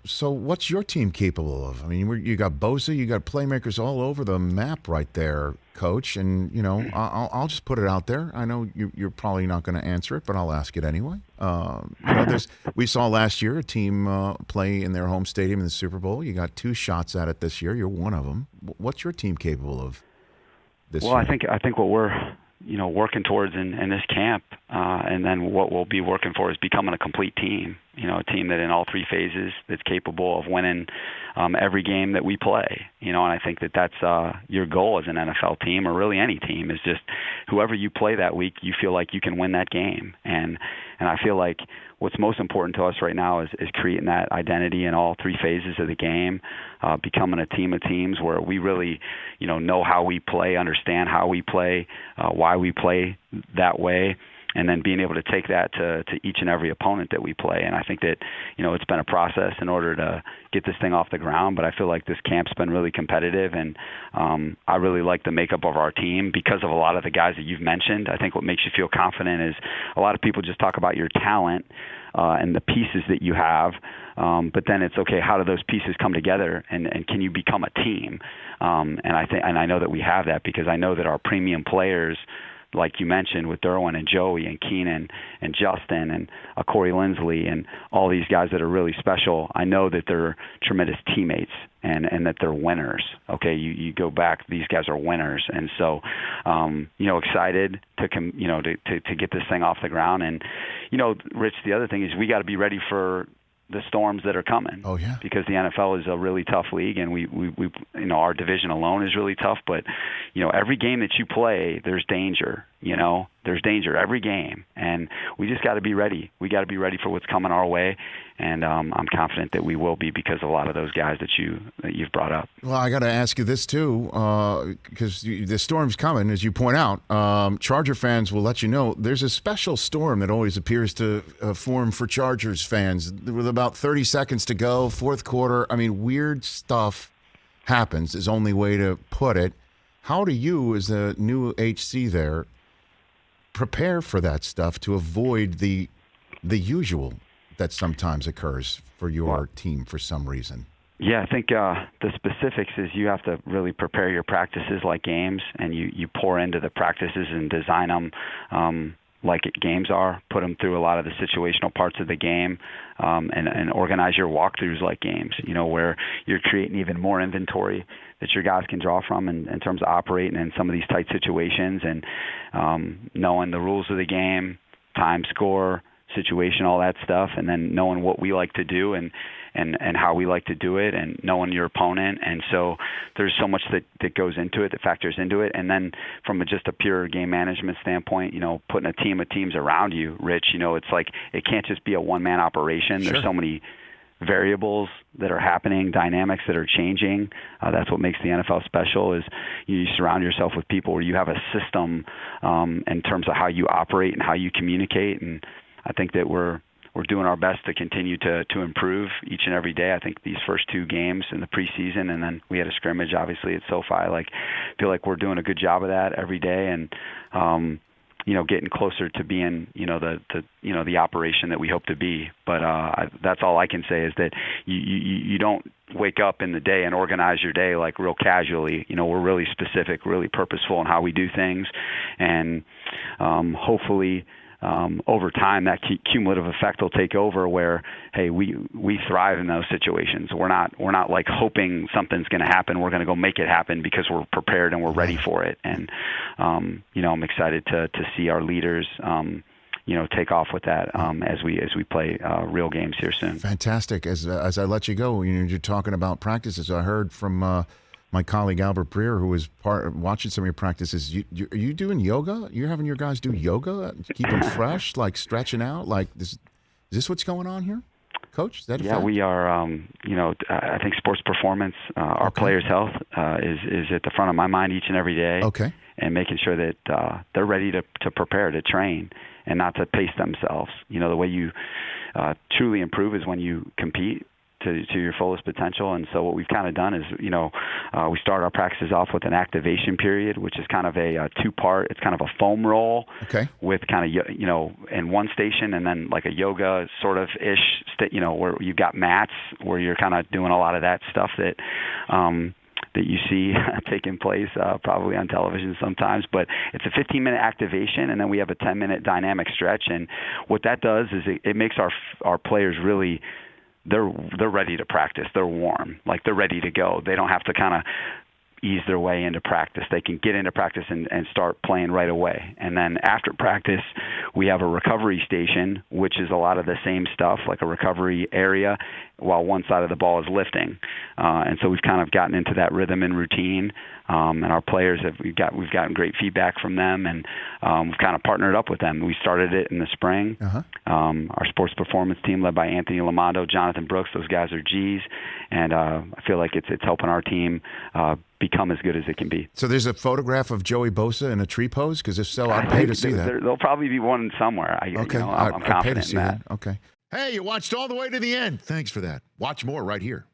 So what's your team capable of? I mean, you got Bosa, you got playmakers all over the map right there, Coach. And, I'll just put it out there. I know you're probably not going to answer it, but I'll ask it anyway. We saw last year a team play in their home stadium in the Super Bowl. You got 2 shots at it this year. You're one of them. What's your team capable of this year? Well, I think what we're working towards in this camp, and then what we'll be working for is becoming a complete team. A team that in all 3 phases that's capable of winning every game that we play. And I think that's your goal as an NFL team, or really any team, is just whoever you play that week, you feel like you can win that game. And I feel like what's most important to us right now is creating that identity in all 3 phases of the game, becoming a team of teams where we really, know how we play, understand how we play, why we play that way, and then being able to take that to each and every opponent that we play. And I think that, it's been a process in order to get this thing off the ground, but I feel like this camp's been really competitive, and I really like the makeup of our team because of a lot of the guys that you've mentioned. I think what makes you feel confident is a lot of people just talk about your talent and the pieces that you have, but then it's okay, how do those pieces come together, and can you become a team? And I know that we have that, because I know that our premium players, like you mentioned, with Derwin and Joey and Keenan and Justin and Corey Linsley and all these guys that are really special, I know that they're tremendous teammates and that they're winners. Okay, you go back, these guys are winners, and so excited to get this thing off the ground. And Rich, the other thing is we got to be ready for the storms that are coming. Oh yeah. Because the NFL is a really tough league, and we our division alone is really tough. But every game that you play, there's danger. There's danger every game, and we just got to be ready. We got to be ready for what's coming our way, and I'm confident that we will be, because of a lot of those guys that you've brought up. Well, I got to ask you this too, because the storm's coming, as you point out. Charger fans will let you know there's a special storm that always appears to form for Chargers fans. With about 30 seconds to go, fourth quarter. I mean, weird stuff happens, is the only way to put it. How do you, as a new HC there, prepare for that stuff to avoid the usual that sometimes occurs for your team for some reason? Yeah, I think the specifics is you have to really prepare your practices like games, and you pour into the practices and design them like games are, put them through a lot of the situational parts of the game, and organize your walkthroughs like games, where you're creating even more inventory that your guys can draw from in terms of operating in some of these tight situations, and knowing the rules of the game, time, score, situation, all that stuff, and then knowing what we like to do and how we like to do it, and knowing your opponent. And so there's so much that goes into it, that factors into it. And then from just a pure game management standpoint, putting a team of teams around you, Rich, it's like it can't just be a one-man operation. Sure. There's so many variables that are happening, dynamics that are changing. That's what makes the NFL special, is you surround yourself with people where you have a system in terms of how you operate and how you communicate. And I think that we're doing our best to continue to improve each and every day. I think these first 2 games in the preseason, and then we had a scrimmage, obviously, at SoFi. I feel like we're doing a good job of that every day, and getting closer to being the operation that we hope to be. But that's all I can say, is that you don't wake up in the day and organize your day like real casually. We're really specific, really purposeful in how we do things, and hopefully over time that cumulative effect will take over, where hey, we thrive in those situations. We're not like hoping something's going to happen. We're going to go make it happen because we're prepared and we're ready for it. And I'm excited to see our leaders take off with that as we play real games here soon. Fantastic. As I let you go, you're talking about practices. I heard from my colleague Albert Breer, who was watching some of your practices. Are you doing yoga? You're having your guys do yoga to keep them fresh, like stretching out? Like this, is this what's going on here, Coach? Is that a fact? We are. I think sports performance, our players' health is at the front of my mind each and every day. Okay. And making sure that they're ready to prepare to train and not to pace themselves. The way you truly improve is when you compete to your fullest potential. And so what we've kind of done is, we start our practices off with an activation period, which is kind of a two-part. It's kind of a foam roll with kind of, in one station, and then like a yoga sort of ish, where you've got mats where you're kind of doing a lot of that stuff that you see taking place probably on television sometimes. But it's a 15-minute activation, and then we have a 10-minute dynamic stretch. And what that does is it makes our players really, they're ready to practice. They're warm, like they're ready to go. They don't have to kind of ease their way into practice. They can get into practice and start playing right away. And then after practice, we have a recovery station, which is a lot of the same stuff, like a recovery area, while one side of the ball is lifting. And so we've kind of gotten into that rhythm and routine. And our players we've gotten great feedback from them, and we've kind of partnered up with them. We started it in the spring. Our sports performance team, led by Anthony Lamondo, Jonathan Brooks, those guys are G's, and I feel like it's helping our team become as good as it can be. So there's a photograph of Joey Bosa in a tree pose? Because if so, I'd pay to see that. There'll probably be one somewhere. I'm confident I'd pay to see in that. Okay. Hey, you watched all the way to the end. Thanks for that. Watch more right here.